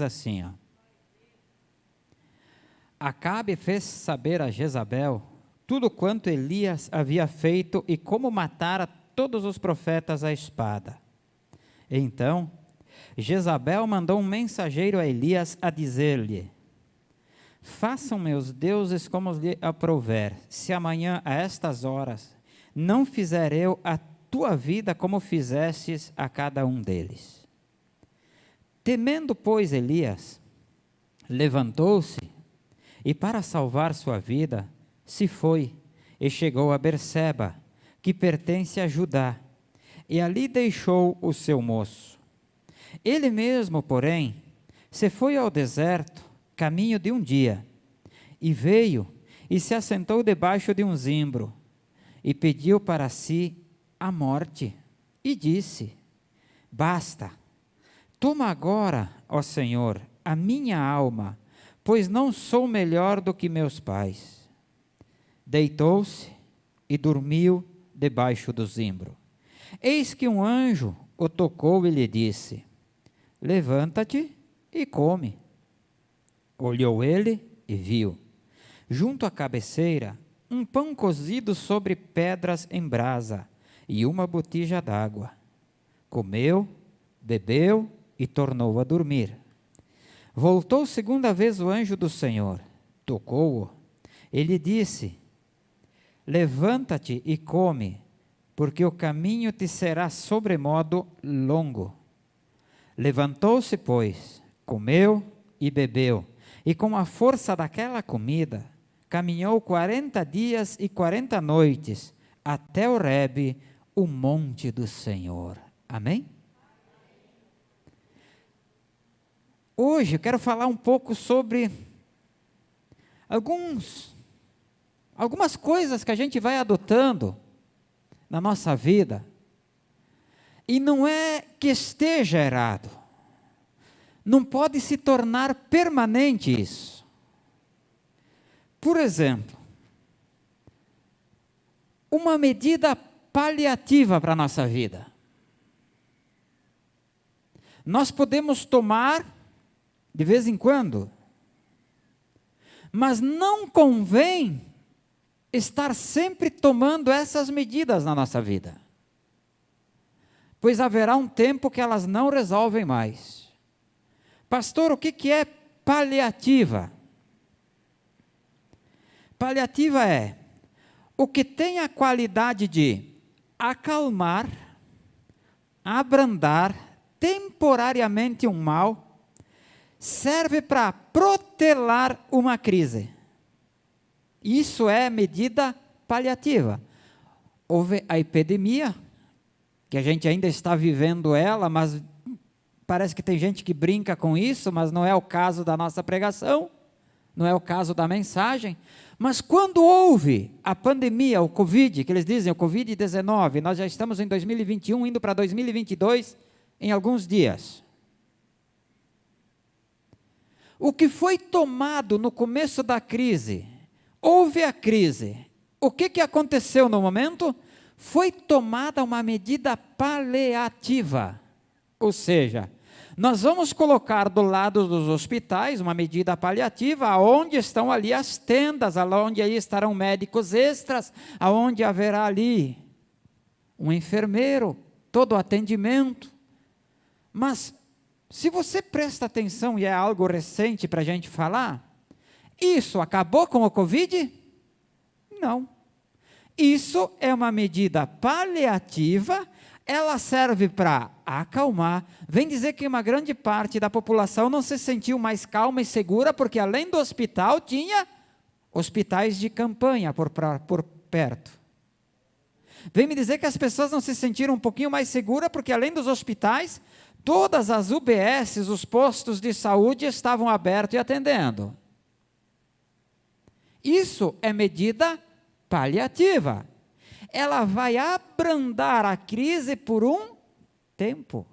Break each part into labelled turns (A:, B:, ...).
A: assim, ó. Acabe fez saber a Jezabel tudo quanto Elias havia feito e como matara todos os profetas à espada. Então, Jezabel mandou um mensageiro a Elias a dizer-lhe: façam meus deuses como lhe aprouver, se amanhã a estas horas não fizer eu a tua vida como fizestes a cada um deles. Temendo, pois, Elias, levantou-se e, para salvar sua vida, se foi e chegou a Berseba, que pertence a Judá, e ali deixou o seu moço. Ele mesmo, porém, se foi ao deserto, caminho de um dia, e veio e se assentou debaixo de um zimbro, e pediu para si a morte, e disse: basta, toma agora, ó Senhor, a minha alma, pois não sou melhor do que meus pais. Deitou-se e dormiu debaixo do zimbro. Eis que um anjo o tocou e lhe disse: levanta-te e come. Olhou ele e viu, junto à cabeceira, um pão cozido sobre pedras em brasa e uma botija d'água. Comeu, bebeu e tornou a dormir. Voltou segunda vez o anjo do Senhor, tocou-o. Ele disse: levanta-te e come, porque o caminho te será sobremodo longo. Levantou-se, pois, comeu e bebeu, e com a força daquela comida, caminhou 40 dias e 40 noites, até Horebe, o monte do Senhor. Amém? Hoje eu quero falar um pouco sobre algumas coisas que a gente vai adotando na nossa vida, e não é que esteja errado, não pode se tornar permanente isso. Por exemplo, uma medida paliativa para a nossa vida. Nós podemos tomar de vez em quando, mas não convém estar sempre tomando essas medidas na nossa vida, pois haverá um tempo que elas não resolvem mais. Pastor, o que é paliativa? Paliativa é o que tem a qualidade de acalmar, abrandar temporariamente um mal, serve para protelar uma crise. Isso é medida paliativa. Houve a epidemia, que a gente ainda está vivendo ela, mas parece que tem gente que brinca com isso, mas não é o caso da nossa pregação, não é o caso da mensagem. Mas quando houve a pandemia, o Covid, que eles dizem, o Covid-19, nós já estamos em 2021, indo para 2022 em alguns dias. O que foi tomado no começo da crise, houve a crise. O que aconteceu no momento? Foi tomada uma medida paliativa, ou seja, nós vamos colocar do lado dos hospitais uma medida paliativa, onde estão ali as tendas, onde aí estarão médicos extras, aonde haverá ali um enfermeiro, todo o atendimento. Mas, se você presta atenção, e é algo recente para a gente falar, isso acabou com o Covid? Não. Isso é uma medida paliativa, ela serve para acalmar. Vem dizer que uma grande parte da população não se sentiu mais calma e segura, porque além do hospital, tinha hospitais de campanha por perto. Vem me dizer que as pessoas não se sentiram um pouquinho mais seguras, porque além dos hospitais, todas as UBSs, os postos de saúde, estavam abertos e atendendo. Isso é medida paliativa. Ela vai abrandar a crise por um tempo,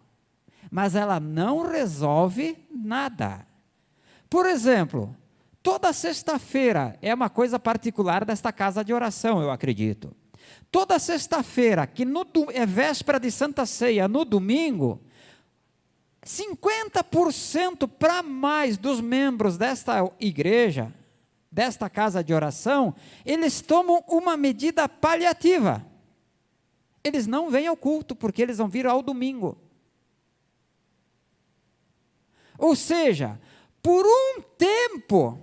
A: mas ela não resolve nada. Por exemplo, toda sexta-feira, é uma coisa particular desta casa de oração, eu acredito. Toda sexta-feira, que é véspera de Santa Ceia, no domingo, 50% para mais dos membros desta igreja, desta casa de oração, eles tomam uma medida paliativa. Eles não vêm ao culto, porque eles vão vir ao domingo. Ou seja, por um tempo,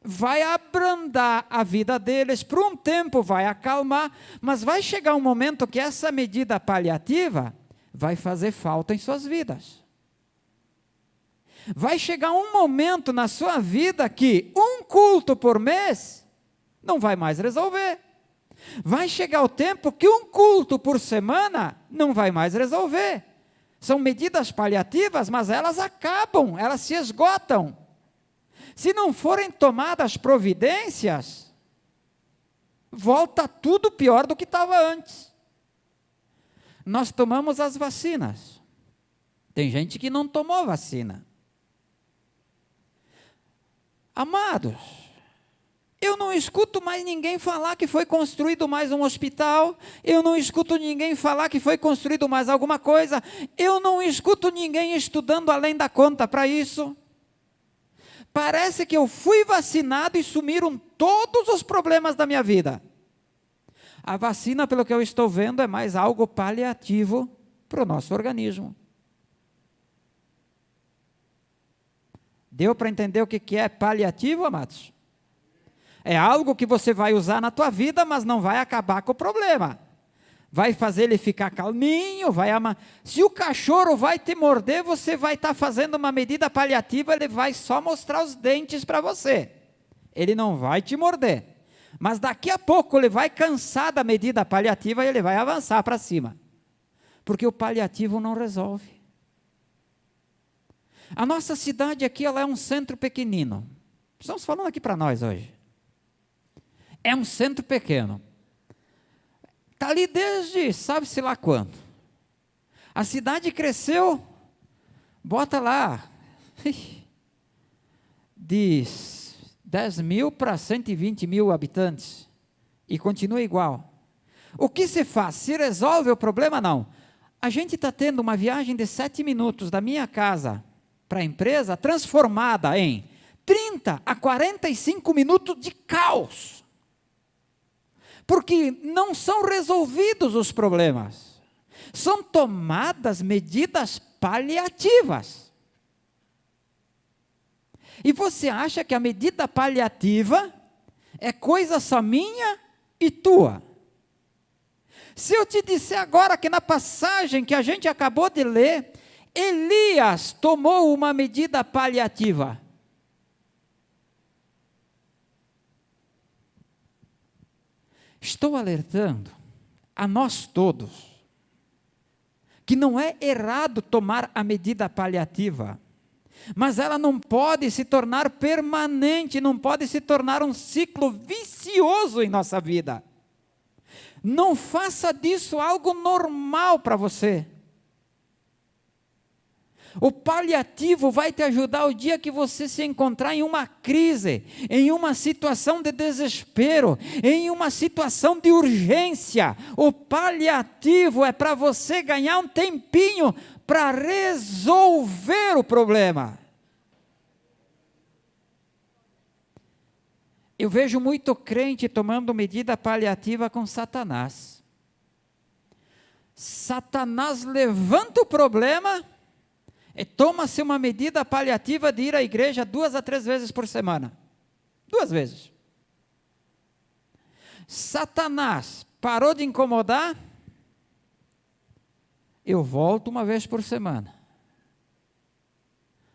A: vai abrandar a vida deles, por um tempo vai acalmar, mas vai chegar um momento que essa medida paliativa vai fazer falta em suas vidas. Vai chegar um momento na sua vida que um culto por mês não vai mais resolver. Vai chegar o tempo que um culto por semana não vai mais resolver. São medidas paliativas, mas elas acabam, elas se esgotam. Se não forem tomadas providências, volta tudo pior do que estava antes. Nós tomamos as vacinas. Tem gente que não tomou vacina. Amados, eu não escuto mais ninguém falar que foi construído mais um hospital, eu não escuto ninguém falar que foi construído mais alguma coisa, eu não escuto ninguém estudando além da conta para isso. Parece que eu fui vacinado e sumiram todos os problemas da minha vida. A vacina, pelo que eu estou vendo, é mais algo paliativo para o nosso organismo. Deu para entender o que é paliativo, amados? É algo que você vai usar na tua vida, mas não vai acabar com o problema. Vai fazer ele ficar calminho, vai amar. Se o cachorro vai te morder, você vai estar fazendo uma medida paliativa, ele vai só mostrar os dentes para você. Ele não vai te morder. Mas daqui a pouco ele vai cansar da medida paliativa e ele vai avançar para cima. Porque o paliativo não resolve. A nossa cidade aqui, ela é um centro pequenino. Estamos falando aqui para nós hoje. É um centro pequeno. Está ali desde, sabe-se lá quando. A cidade cresceu, bota lá, de 10 mil para 120 mil habitantes, e continua igual. O que se faz? Se resolve o problema? Não. A gente está tendo uma viagem de 7 minutos da minha casa para a empresa, transformada em 30 a 45 minutos de caos. Porque não são resolvidos os problemas. São tomadas medidas paliativas. E você acha que a medida paliativa é coisa só minha e tua? Se eu te disser agora que na passagem que a gente acabou de ler, Elias tomou uma medida paliativa. Estou alertando a nós todos que não é errado tomar a medida paliativa, mas ela não pode se tornar permanente, não pode se tornar um ciclo vicioso em nossa vida. Não faça disso algo normal para você. O paliativo vai te ajudar o dia que você se encontrar em uma crise, em uma situação de desespero, em uma situação de urgência. O paliativo é para você ganhar um tempinho para resolver o problema. Eu vejo muito crente tomando medida paliativa com Satanás. Satanás levanta o problema e toma-se uma medida paliativa de ir à igreja 2 a 3 vezes por semana. 2 vezes. Satanás parou de incomodar, eu volto 1 vez por semana.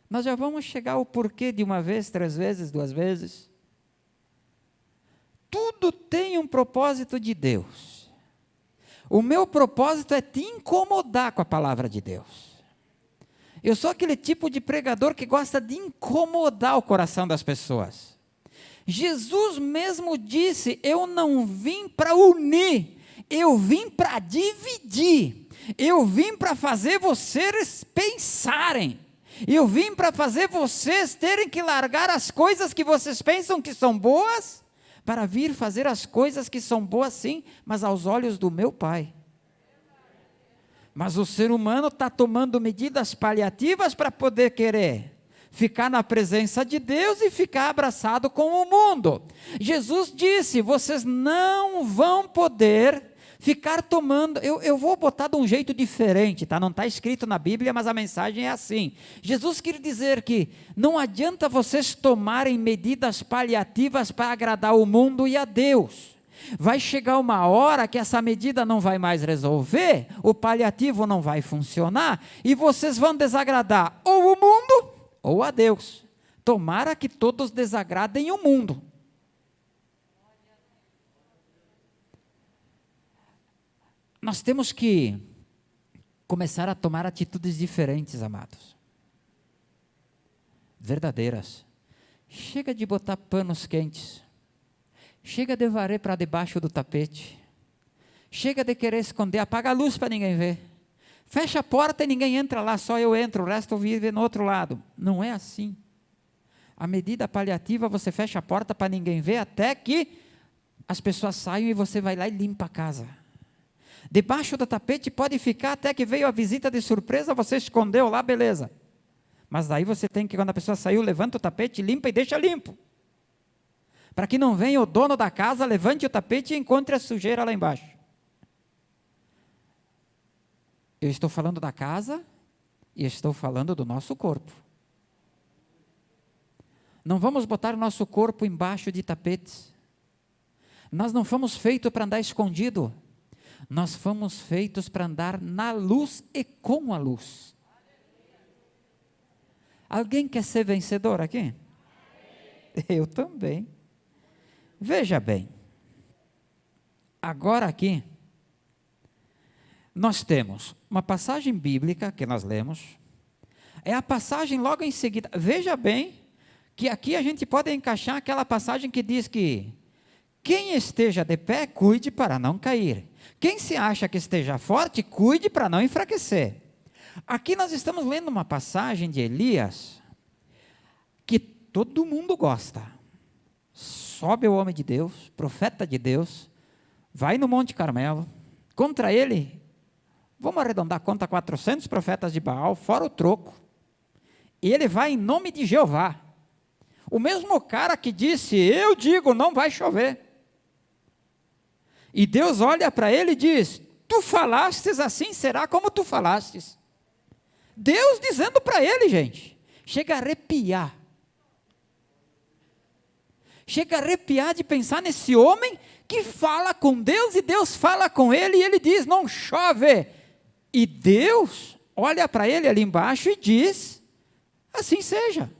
A: Nós já vamos chegar ao porquê de 1 vez, 3 vezes, 2 vezes. Tudo tem um propósito de Deus. O meu propósito é te incomodar com a palavra de Deus. Eu sou aquele tipo de pregador que gosta de incomodar o coração das pessoas. Jesus mesmo disse, eu não vim para unir, eu vim para dividir, eu vim para fazer vocês pensarem, eu vim para fazer vocês terem que largar as coisas que vocês pensam que são boas, para vir fazer as coisas que são boas sim, mas aos olhos do meu Pai. Mas o ser humano está tomando medidas paliativas para poder querer ficar na presença de Deus e ficar abraçado com o mundo. Jesus disse: vocês não vão poder ficar tomando, eu vou botar de um jeito diferente, tá? Não está escrito na Bíblia, mas a mensagem é assim. Jesus quer dizer que não adianta vocês tomarem medidas paliativas para agradar o mundo e a Deus. Vai chegar uma hora que essa medida não vai mais resolver, o paliativo não vai funcionar, e vocês vão desagradar ou o mundo ou a Deus. Tomara que todos desagradem o mundo. Nós temos que começar a tomar atitudes diferentes, amados. Verdadeiras. Chega de botar panos quentes. Chega de varrer para debaixo do tapete. Chega de querer esconder, apaga a luz para ninguém ver. Fecha a porta e ninguém entra lá, só eu entro, o resto vive no outro lado. Não é assim. A medida paliativa, você fecha a porta para ninguém ver, até que as pessoas saiam e você vai lá e limpa a casa. Debaixo do tapete pode ficar até que veio a visita de surpresa, você escondeu lá, beleza. Mas daí você tem que, quando a pessoa saiu, levanta o tapete, limpa e deixa limpo. Para que não venha o dono da casa, levante o tapete e encontre a sujeira lá embaixo. Eu estou falando da casa e estou falando do nosso corpo. Não vamos botar o nosso corpo embaixo de tapetes. Nós não fomos feitos para andar escondido. Nós fomos feitos para andar na luz e com a luz. Alguém quer ser vencedor aqui? Eu também. Veja bem, agora aqui, nós temos uma passagem bíblica que nós lemos, é a passagem logo em seguida. Veja bem, que aqui a gente pode encaixar aquela passagem que diz que quem esteja de pé, cuide para não cair. Quem se acha que esteja forte, cuide para não enfraquecer. Aqui nós estamos lendo uma passagem de Elias, que todo mundo gosta. Sobe o homem de Deus, profeta de Deus, vai no Monte Carmelo, contra ele, vamos arredondar, conta 400 profetas de Baal, fora o troco, e ele vai em nome de Jeová, o mesmo cara que disse, eu digo, não vai chover, e Deus olha para ele e diz, tu falastes assim, será como tu falastes. Deus dizendo para ele, gente, chega a arrepiar. Chega a arrepiar de pensar nesse homem que fala com Deus e Deus fala com ele e ele diz, não chove. E Deus olha para ele ali embaixo e diz, assim seja.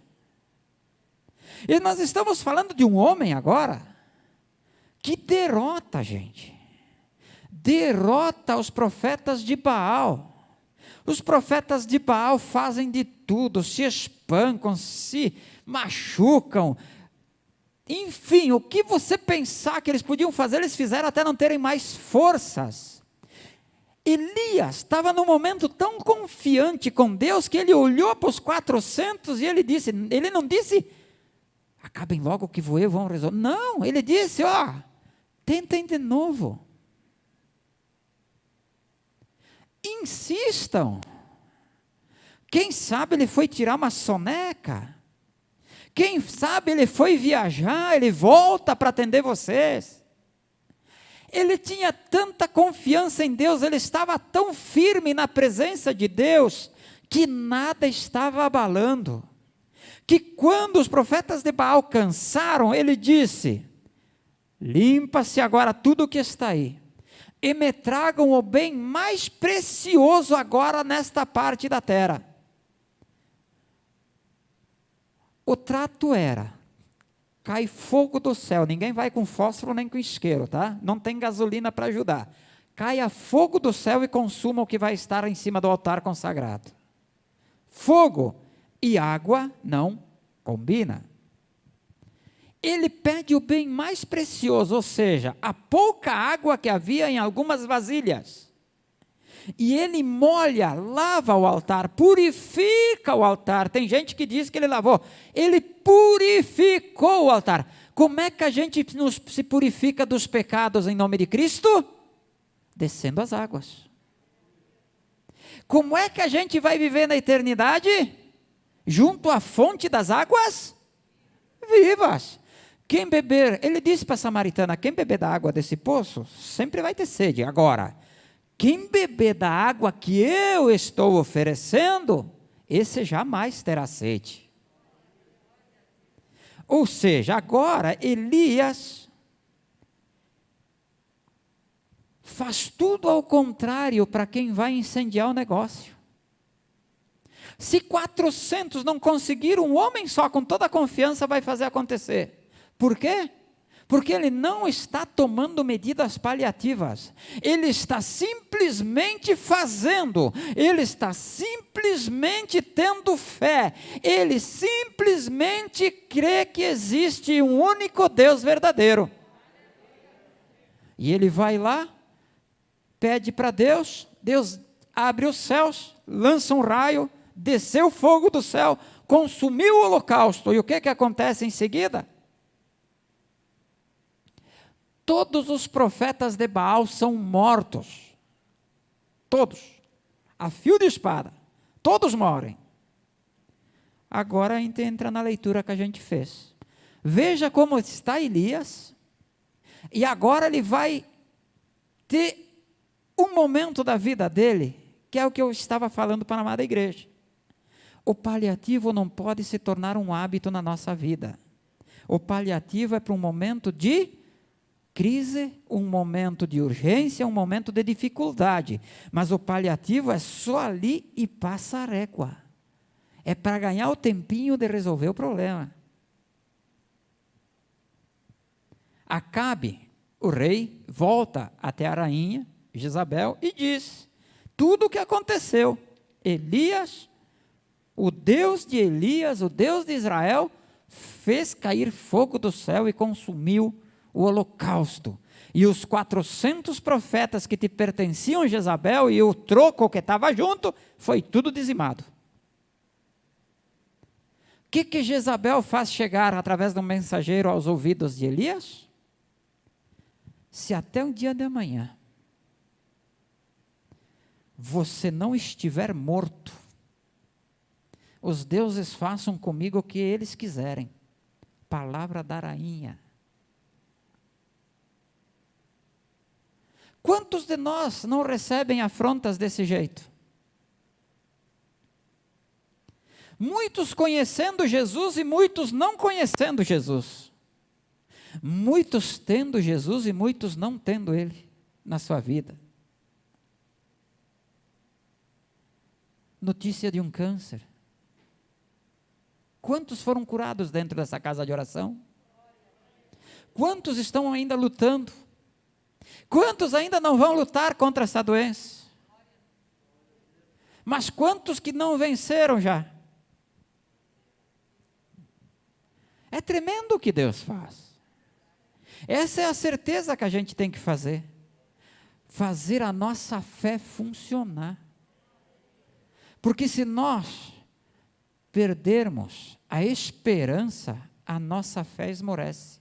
A: E nós estamos falando de um homem agora que derrota, gente. Derrota os profetas de Baal. Os profetas de Baal fazem de tudo, se espancam, se machucam. Enfim, o que você pensar que eles podiam fazer, eles fizeram até não terem mais forças. Elias estava num momento tão confiante com Deus, que ele olhou para os 400 e ele não disse, acabem logo que vou eu, vão resolver. Não, ele disse, tentem de novo. Insistam. Quem sabe ele foi tirar uma soneca. Quem sabe ele foi viajar, ele volta para atender vocês. Ele tinha tanta confiança em Deus, ele estava tão firme na presença de Deus, que nada estava abalando. Que quando os profetas de Baal cansaram, ele disse, limpa-se agora tudo o que está aí, e me tragam o bem mais precioso agora nesta parte da terra. O trato era, cai fogo do céu, ninguém vai com fósforo nem com isqueiro, tá? Não tem gasolina para ajudar. Caia fogo do céu e consuma o que vai estar em cima do altar consagrado. Fogo e água não combina. Ele pede o bem mais precioso, ou seja, a pouca água que havia em algumas vasilhas. E ele molha, lava o altar, purifica o altar. Tem gente que diz que ele lavou. Ele purificou o altar. Como é que a gente se purifica dos pecados em nome de Cristo? Descendo as águas. Como é que a gente vai viver na eternidade? Junto à fonte das águas vivas. Quem beber, ele disse para a samaritana, quem beber da água desse poço, sempre vai ter sede. Agora, quem beber da água que eu estou oferecendo, esse jamais terá sede. Ou seja, agora Elias faz tudo ao contrário para quem vai incendiar o negócio. Se 400 não conseguiram, um homem só com toda a confiança vai fazer acontecer. Por quê? Porque ele não está tomando medidas paliativas, ele está simplesmente fazendo, ele está simplesmente tendo fé, ele simplesmente crê que existe um único Deus verdadeiro. E ele vai lá, pede para Deus, Deus abre os céus, lança um raio, desceu fogo do céu, consumiu o holocausto, e o que acontece em seguida? Todos os profetas de Baal são mortos, todos, a fio de espada, todos morrem. Agora a gente entra na leitura que a gente fez. Veja como está Elias, e agora ele vai ter um momento da vida dele, que é o que eu estava falando para a amada igreja. O paliativo não pode se tornar um hábito na nossa vida. O paliativo é para um momento de crise, um momento de urgência, um momento de dificuldade. Mas o paliativo é só ali e passa a régua. É para ganhar o tempinho de resolver o problema. Acabe, o rei, volta até a rainha Jezabel e diz tudo o que aconteceu. Elias, o Deus de Elias, o Deus de Israel, fez cair fogo do céu e consumiu o holocausto. E os 400 profetas que te pertenciam, Jezabel, e o troco que estava junto, foi tudo dizimado. O que Jezabel faz chegar através de um mensageiro aos ouvidos de Elias? Se até o dia de amanhã você não estiver morto, os deuses façam comigo o que eles quiserem. Palavra da rainha. Quantos de nós não recebem afrontas desse jeito? Muitos conhecendo Jesus e muitos não conhecendo Jesus. Muitos tendo Jesus e muitos não tendo Ele na sua vida. Notícia de um câncer. Quantos foram curados dentro dessa casa de oração? Quantos estão ainda lutando? Quantos ainda não vão lutar contra essa doença? Mas quantos que não venceram já? É tremendo o que Deus faz. Essa é a certeza que a gente tem que fazer. Fazer a nossa fé funcionar. Porque se nós perdermos a esperança, a nossa fé esmorece.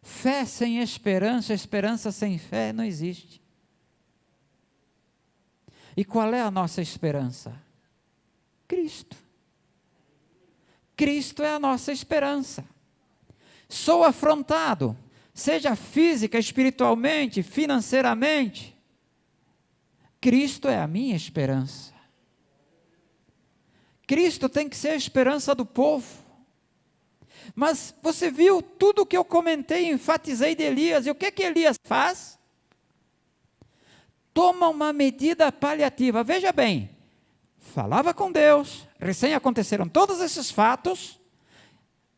A: Fé sem esperança, esperança sem fé não existe. E qual é a nossa esperança? Cristo. Cristo é a nossa esperança. Sou afrontado, seja física, espiritualmente, financeiramente. Cristo é a minha esperança. Cristo tem que ser a esperança do povo. Mas você viu tudo o que eu comentei, enfatizei de Elias, e o que Elias faz? Toma uma medida paliativa. Veja bem, falava com Deus, recém aconteceram todos esses fatos,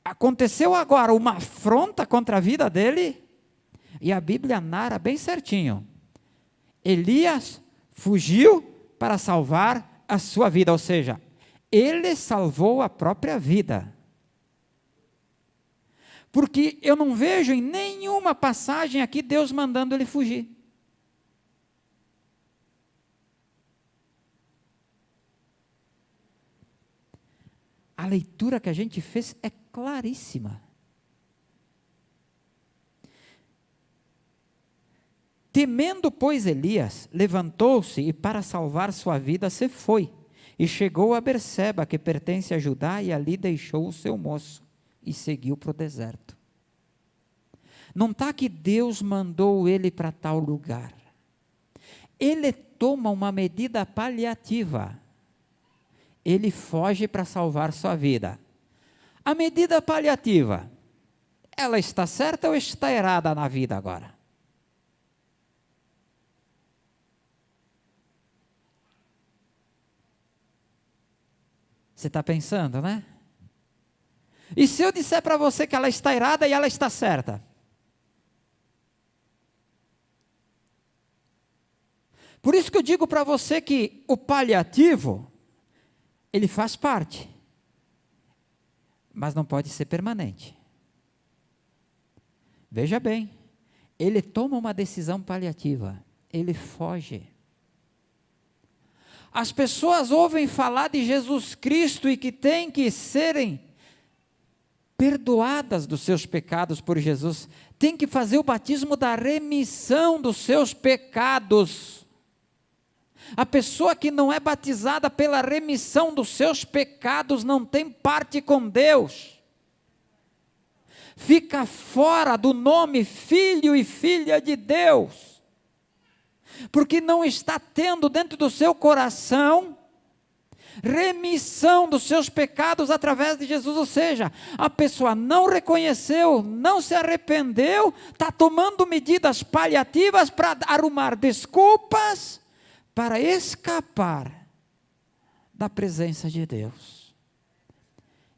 A: aconteceu agora uma afronta contra a vida dele, e a Bíblia narra bem certinho. Elias fugiu para salvar a sua vida, ou seja, ele salvou a própria vida. Porque eu não vejo em nenhuma passagem aqui Deus mandando ele fugir. A leitura que a gente fez é claríssima. Temendo, pois, Elias, levantou-se e para salvar sua vida se foi. E chegou a Berseba, que pertence a Judá, e ali deixou o seu moço e seguiu para o deserto. Não está que Deus mandou ele para tal lugar. Ele toma uma medida paliativa. Ele foge para salvar sua vida. A medida paliativa, ela está certa ou está errada na vida agora? Você está pensando, né? E se eu disser para você que ela está errada e ela está certa? Por isso que eu digo para você que o paliativo, ele faz parte, mas não pode ser permanente. Veja bem, ele toma uma decisão paliativa, ele foge. As pessoas ouvem falar de Jesus Cristo e que tem que serem perdoadas dos seus pecados por Jesus, tem que fazer o batismo da remissão dos seus pecados. A pessoa que não é batizada pela remissão dos seus pecados não tem parte com Deus. Fica fora do nome filho e filha de Deus. Porque não está tendo dentro do seu coração remissão dos seus pecados através de Jesus. Ou seja, a pessoa não reconheceu, não se arrependeu, está tomando medidas paliativas para arrumar desculpas, para escapar da presença de Deus.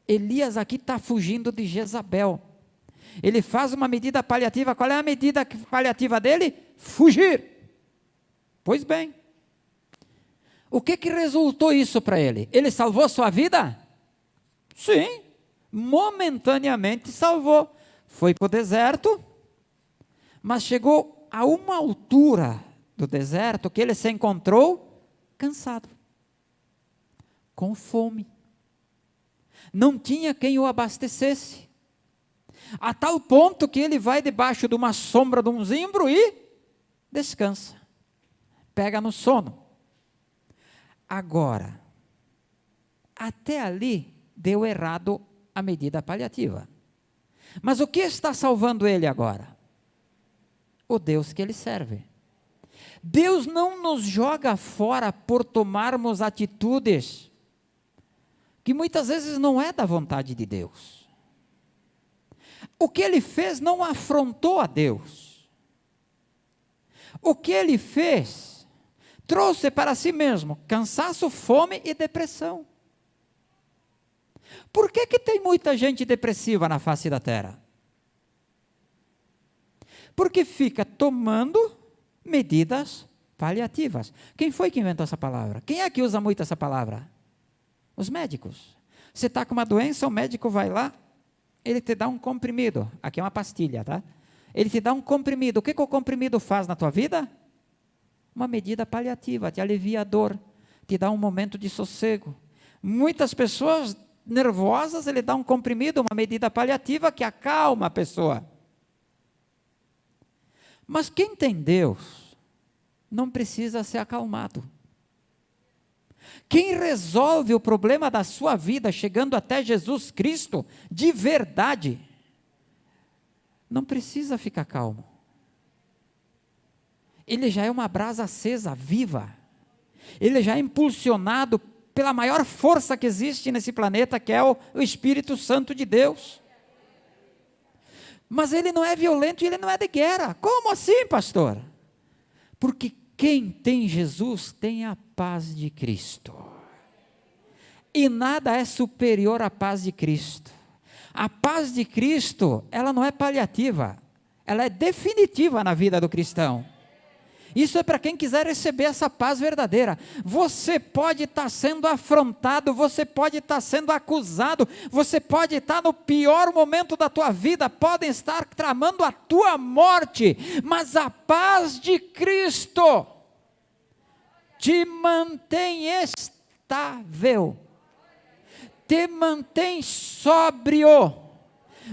A: Elias aqui está fugindo de Jezabel. Ele faz uma medida paliativa. Qual é a medida paliativa dele? Fugir. Pois bem, o que resultou isso para ele? Ele salvou sua vida? Sim, momentaneamente salvou. Foi para o deserto, mas chegou a uma altura do deserto que ele se encontrou cansado, com fome. Não tinha quem o abastecesse. A tal ponto que ele vai debaixo de uma sombra de um zimbro e descansa. Pega no sono. Agora, até ali deu errado a medida paliativa. Mas o que está salvando ele agora? O Deus que ele serve. Deus não nos joga fora por tomarmos atitudes que muitas vezes não é da vontade de Deus. O que ele fez não afrontou a Deus. O que ele fez trouxe para si mesmo cansaço, fome e depressão. Por que tem muita gente depressiva na face da terra? Porque fica tomando medidas paliativas. Quem foi que inventou essa palavra? Quem é que usa muito essa palavra? Os médicos. Você está com uma doença, o médico vai lá, ele te dá um comprimido. Aqui é uma pastilha, tá? Ele te dá um comprimido. O que o comprimido faz na tua vida? Uma medida paliativa, te alivia a dor, te dá um momento de sossego. Muitas pessoas nervosas, ele dá um comprimido, uma medida paliativa que acalma a pessoa. Mas quem tem Deus, não precisa ser acalmado. Quem resolve o problema da sua vida, chegando até Jesus Cristo, de verdade, não precisa ficar calmo. Ele já é uma brasa acesa, viva. Ele já é impulsionado pela maior força que existe nesse planeta, que é o Espírito Santo de Deus. Mas ele não é violento e ele não é de guerra. Como assim, pastor? Porque quem tem Jesus tem a paz de Cristo. E nada é superior à paz de Cristo. A paz de Cristo, ela não é paliativa, ela é definitiva na vida do cristão. Isso é para quem quiser receber essa paz verdadeira. Você pode estar sendo afrontado, você pode estar sendo acusado, você pode estar no pior momento da tua vida, podem estar tramando a tua morte, mas a paz de Cristo te mantém estável, te mantém sóbrio,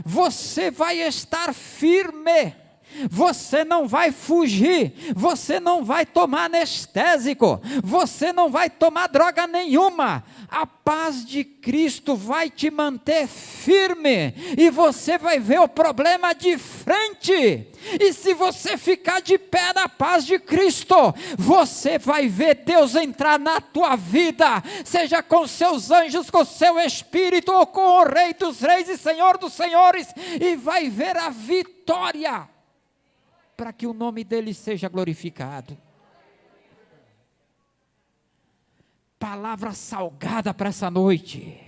A: você vai estar firme. Você não vai fugir, você não vai tomar anestésico, você não vai tomar droga nenhuma. A paz de Cristo vai te manter firme e você vai ver o problema de frente. E se você ficar de pé na paz de Cristo, você vai ver Deus entrar na tua vida, seja com seus anjos, com seu Espírito, ou com o Rei dos Reis e Senhor dos Senhores, e vai ver a vitória, para que o nome dele seja glorificado. Palavra salgada para essa noite,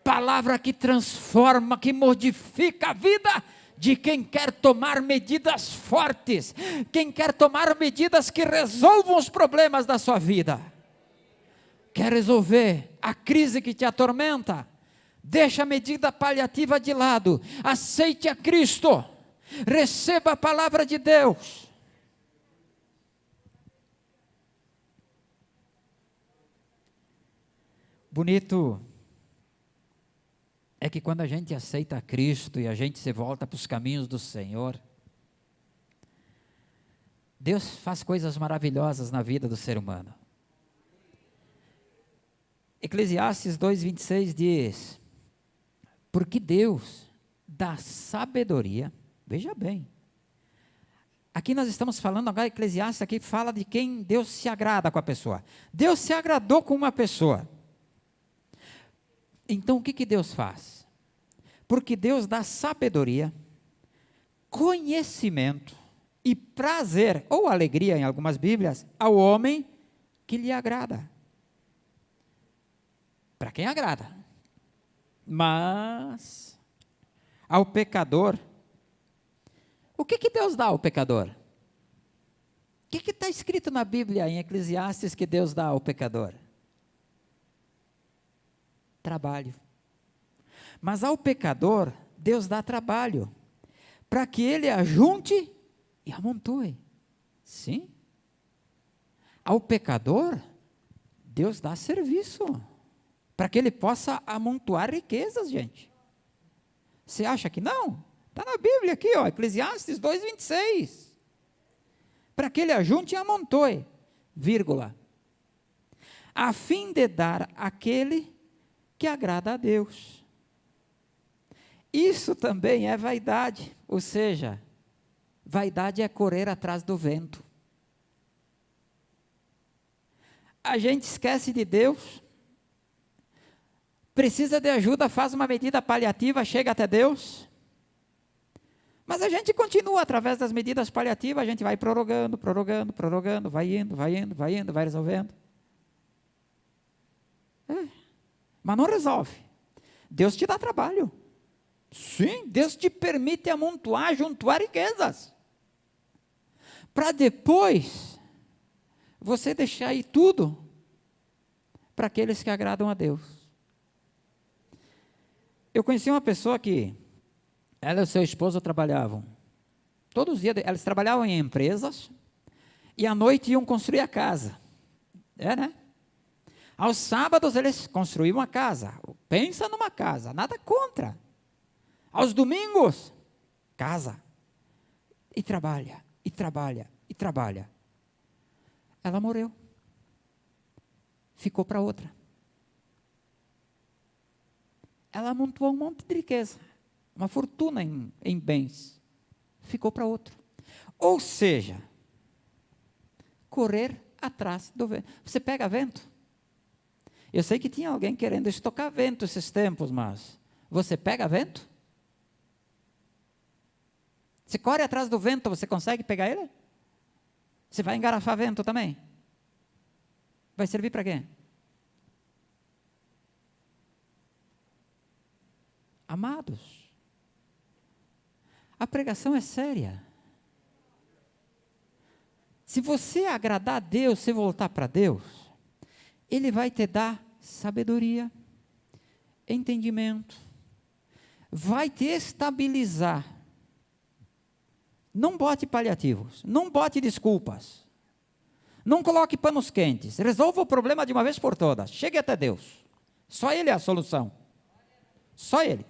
A: palavra que transforma, que modifica a vida de quem quer tomar medidas fortes, quem quer tomar medidas que resolvam os problemas da sua vida. Quer resolver a crise que te atormenta? Deixa a medida paliativa de lado, aceite a Cristo, receba a palavra de Deus. Bonito é que quando a gente aceita a Cristo e a gente se volta para os caminhos do Senhor, Deus faz coisas maravilhosas na vida do ser humano. Eclesiastes 2:26 diz: porque Deus dá sabedoria, veja bem, aqui nós estamos falando agora, Eclesiastes aqui fala de quem Deus se agrada com a pessoa. Deus se agradou com uma pessoa. Então o que Deus faz? Porque Deus dá sabedoria, conhecimento e prazer, ou alegria em algumas Bíblias, ao homem que lhe agrada. Para quem agrada. Mas ao pecador, o que Deus dá ao pecador? O que está escrito na Bíblia em Eclesiastes que Deus dá ao pecador? Trabalho. Mas ao pecador, Deus dá trabalho, para que ele ajunte e amontoe. Sim. Ao pecador, Deus dá serviço, para que ele possa amontoar riquezas, gente. Você acha que não? Está na Bíblia aqui, ó, Eclesiastes 2:26. Para que ele ajunte e amontoe, vírgula, a fim de dar àquele que agrada a Deus. Isso também é vaidade, ou seja, vaidade é correr atrás do vento. A gente esquece de Deus, precisa de ajuda, faz uma medida paliativa, chega até Deus, mas a gente continua através das medidas paliativas, a gente vai prorrogando, vai indo, vai resolvendo. Mas não resolve. Deus te dá trabalho. Sim, Deus te permite amontoar, juntar riquezas. Para depois, você deixar aí tudo para aqueles que agradam a Deus. Eu conheci uma pessoa que, ela e o seu esposo trabalhavam. Todos os dias, eles trabalhavam em empresas, e à noite iam construir a casa. Né? Aos sábados eles construíam uma casa. Pensa numa casa, nada contra. Aos domingos, casa. E trabalha. Ela morreu. Ficou para outra. Ela amontoou um monte de riqueza, uma fortuna em bens. Ficou para outro. Ou seja, correr atrás do vento. Você pega vento? Eu sei que tinha alguém querendo estocar vento esses tempos, mas você pega vento? Você corre atrás do vento, você consegue pegar ele? Você vai engarrafar vento também? Vai servir para quê? Amados, a pregação é séria. Se você agradar a Deus, se voltar para Deus, Ele vai te dar sabedoria, entendimento, vai te estabilizar. Não bote paliativos, não bote desculpas, não coloque panos quentes, resolva o problema de uma vez por todas, chegue até Deus, só Ele é a solução, só Ele.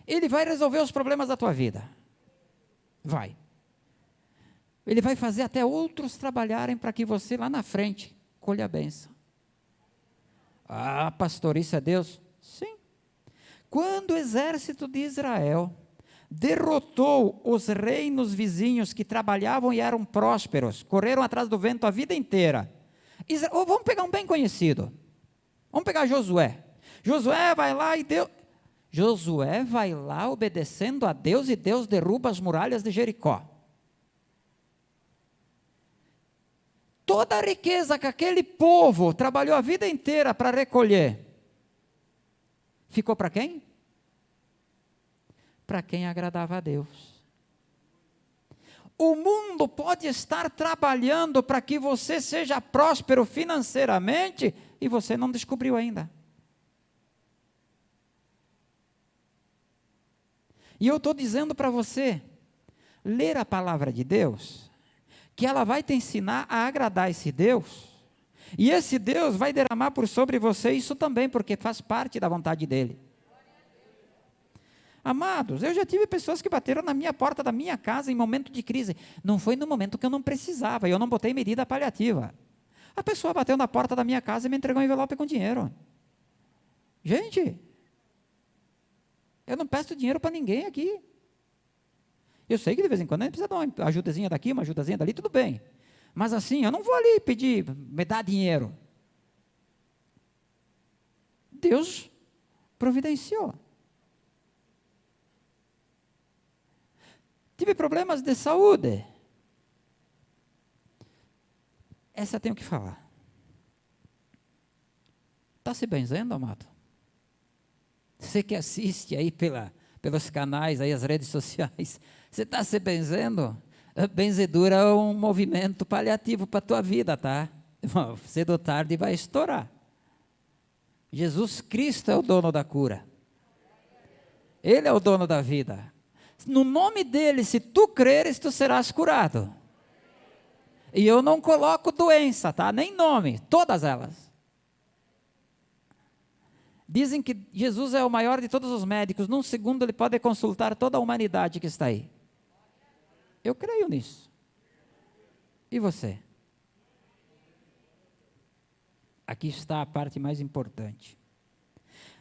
A: Ele vai resolver os problemas da tua vida. Vai. Ele vai fazer até outros trabalharem para que você lá na frente colha a bênção. Ah, pastor, isso é Deus? Sim. Quando o exército de Israel derrotou os reinos vizinhos que trabalhavam e eram prósperos, correram atrás do vento a vida inteira. Vamos pegar um bem conhecido. Vamos pegar Josué. Josué vai lá e Deus... Josué vai lá obedecendo a Deus e Deus derruba as muralhas de Jericó. Toda a riqueza que aquele povo trabalhou a vida inteira para recolher, ficou para quem? Para quem agradava a Deus. O mundo pode estar trabalhando para que você seja próspero financeiramente e você não descobriu ainda. E eu estou dizendo para você, ler a palavra de Deus, que ela vai te ensinar a agradar esse Deus, e esse Deus vai derramar por sobre você isso também, porque faz parte da vontade dEle. Amados, eu já tive pessoas que bateram na minha porta da minha casa em momento de crise, não foi no momento que eu não precisava, eu não botei medida paliativa, a pessoa bateu na porta da minha casa e me entregou um envelope com dinheiro. Gente, eu não peço dinheiro para ninguém aqui. Eu sei que de vez em quando a gente precisa dar uma ajudazinha daqui, uma ajudazinha dali, tudo bem. Mas assim, eu não vou ali pedir, me dá dinheiro. Deus providenciou. Tive problemas de saúde. Essa eu tenho que falar. Está se benzendo, amado? Você que assiste aí pelos canais, aí as redes sociais, você está se benzendo? A benzedura é um movimento paliativo para a tua vida, tá? Cedo ou tarde vai estourar. Jesus Cristo é o dono da cura. Ele é o dono da vida. No nome dele, se tu creres, tu serás curado. E eu não coloco doença, tá? Nem nome, todas elas. Dizem que Jesus é o maior de todos os médicos. Num segundo ele pode consultar toda a humanidade que está aí. Eu creio nisso. E você? Aqui está a parte mais importante.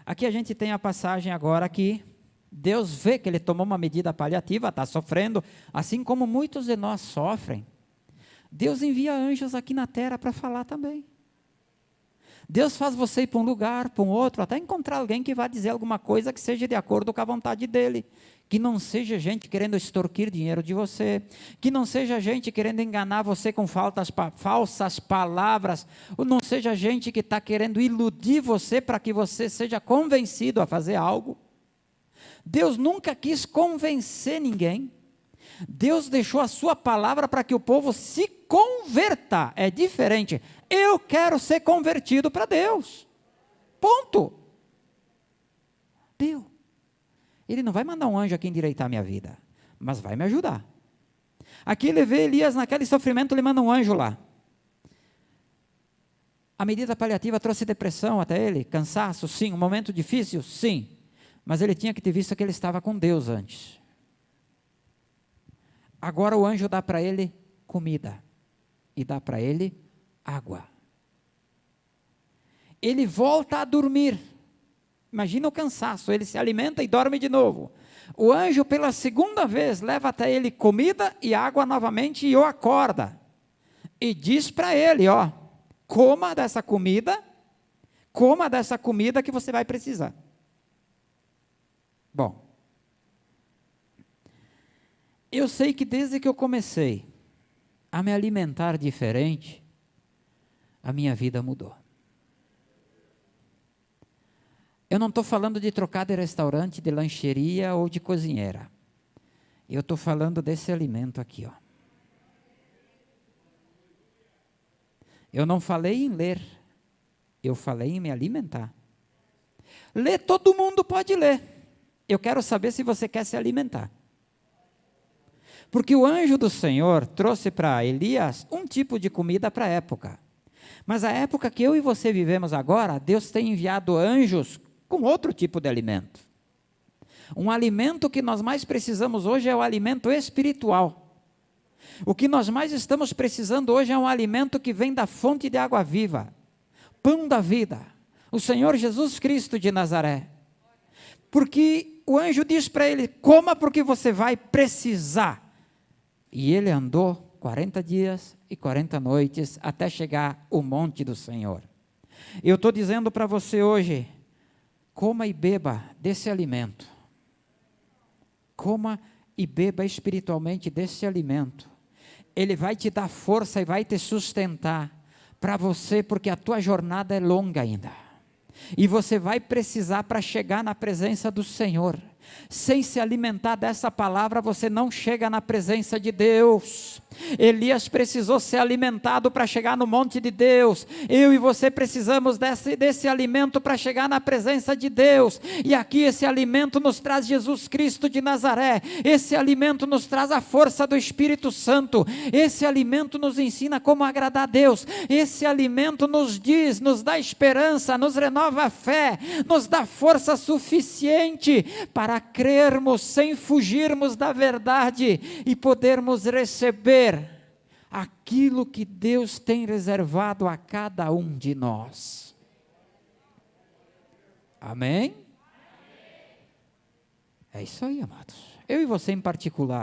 A: Aqui a gente tem a passagem agora que Deus vê que ele tomou uma medida paliativa, está sofrendo, assim como muitos de nós sofrem. Deus envia anjos aqui na terra para falar também. Deus faz você ir para um lugar, para um outro, até encontrar alguém que vá dizer alguma coisa que seja de acordo com a vontade dEle. Que não seja gente querendo extorquir dinheiro de você, que não seja gente querendo enganar você com falsas palavras, ou não seja gente que está querendo iludir você para que você seja convencido a fazer algo. Deus nunca quis convencer ninguém. Deus deixou a sua palavra para que o povo se converta. É diferente. Eu quero ser convertido para Deus. Ponto. Deu. Ele não vai mandar um anjo aqui endireitar a minha vida, mas vai me ajudar. Aqui ele vê Elias naquele sofrimento, ele manda um anjo lá. A medida paliativa trouxe depressão até ele, cansaço, sim, um momento difícil, sim. Mas ele tinha que ter visto que ele estava com Deus antes. Agora o anjo dá para ele comida e dá para ele água. Ele volta a dormir. Imagina o cansaço, ele se alimenta e dorme de novo. O anjo pela segunda vez leva até ele comida e água novamente e o acorda. E diz para ele, ó, coma dessa comida que você vai precisar. Bom, eu sei que desde que eu comecei a me alimentar diferente, a minha vida mudou. Eu não estou falando de trocar de restaurante, de lancheria ou de cozinheira. Eu estou falando desse alimento aqui, ó. Eu não falei em ler, eu falei em me alimentar. Ler todo mundo pode ler. Eu quero saber se você quer se alimentar. Porque o anjo do Senhor trouxe para Elias um tipo de comida para a época. Mas a época que eu e você vivemos agora, Deus tem enviado anjos com outro tipo de alimento. Um alimento que nós mais precisamos hoje é o alimento espiritual. O que nós mais estamos precisando hoje é um alimento que vem da fonte de água viva, pão da vida, o Senhor Jesus Cristo de Nazaré. Porque o anjo diz para ele: coma, porque você vai precisar. E ele andou 40 dias e 40 noites até chegar ao monte do Senhor. Eu estou dizendo para você hoje: coma e beba desse alimento. Coma e beba espiritualmente desse alimento. Ele vai te dar força e vai te sustentar para você, porque a tua jornada é longa ainda. E você vai precisar para chegar na presença do Senhor. Sem se alimentar dessa palavra, você não chega na presença de Deus. Elias precisou ser alimentado para chegar no monte de Deus. Eu e você precisamos desse alimento para chegar na presença de Deus. E aqui esse alimento nos traz Jesus Cristo de Nazaré. Esse alimento nos traz a força do Espírito Santo. Esse alimento nos ensina como agradar a Deus. Esse alimento nos diz, nos dá esperança, nos renova a fé, nos dá força suficiente para crermos sem fugirmos da verdade e podermos receber aquilo que Deus tem reservado a cada um de nós. Amém? É isso aí, amados. Eu e você em particular.